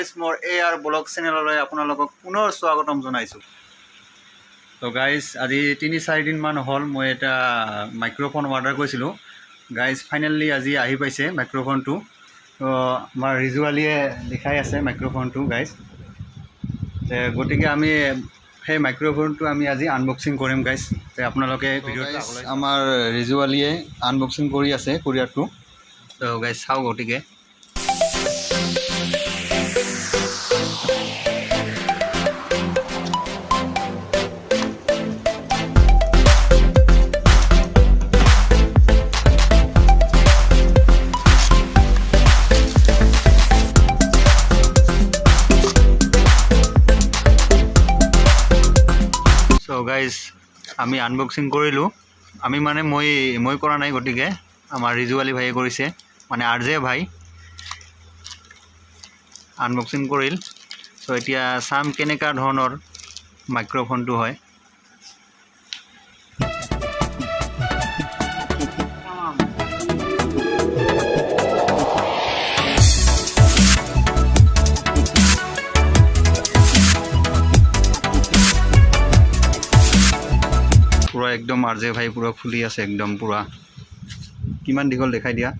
Guys মোৰ AR blog চেনেললৈ আপোনালোকক পুনৰ স্বাগতম জনাইছোঁ। তো গাইজ আজি ৩-৪ দিনমান হ'ল মই এটা মাইক্ৰফোন অৰ্ডাৰ কৰিছিলোঁ। গাইজ ফাইনেলি আজি আহি পাইছে মাইক্ৰফোনটো। তো আমাৰ ৰিজুৱালীয়ে দেখাই আছে মাইক্ৰফোনটো গাইজ। গতিকে আমি সেই মাইক্ৰফোনটো আমি আজি আনবক্সিং কৰিম গাইজ। আপোনালোকে ভিডিঅ'টো আমাৰ ৰিজুৱালীয়ে আনবক্সিং কৰি আছে কোৰিয়াৰটো। তো গাইজ চাওঁ গতিকে গাইজ আমি আনবক্সিং কৰিলোঁ। আমি মানে মই কৰা নাই, গতিকে আমাৰ ৰিজুৱালী ভাইয়ে কৰিছে, মানে RJ ভাই আনবক্সিং কৰিল। চ' এতিয়া চাম কেনেকুৱা ধৰণৰ মাইক্ৰফোনটো হয়। পুৰা একদম RJ ভাই পুৰা খুলি আছে একদম পুৰা। কিমান দীঘল দেখাই দিয়া।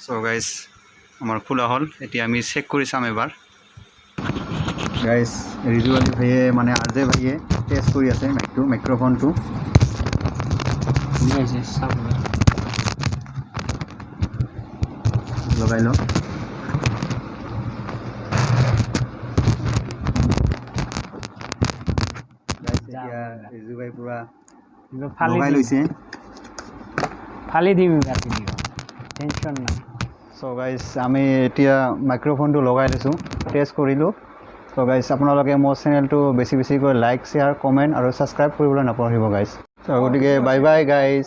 চ' গাইজ আমাৰ খোলা হ'ল, এতিয়া আমি চেক কৰি চাম এবাৰ। গাইজ ৰিজুৱালী ভাইয়ে মানে RJ ভাইয়ে টেষ্ট কৰি আছে মাইক্ৰফোনটো। লগাই লওঁ। ৰিজুভাই পুৰা লগাই লৈছে। ফালি দিম টেনশ্যন নাই। চ' গাইজ আমি এতিয়া মাইক্ৰফোনটো লগাই লৈছোঁ, টেষ্ট কৰিলোঁ। চ' গাইজ আপোনালোকে মোৰ চেনেলটো বেছিকৈ লাইক, শ্বেয়াৰ, কমেণ্ট আৰু ছাবস্ক্ৰাইব কৰিবলৈ নাপাহৰিব গাইজ। চ' গতিকে বাই বাই গাইজ।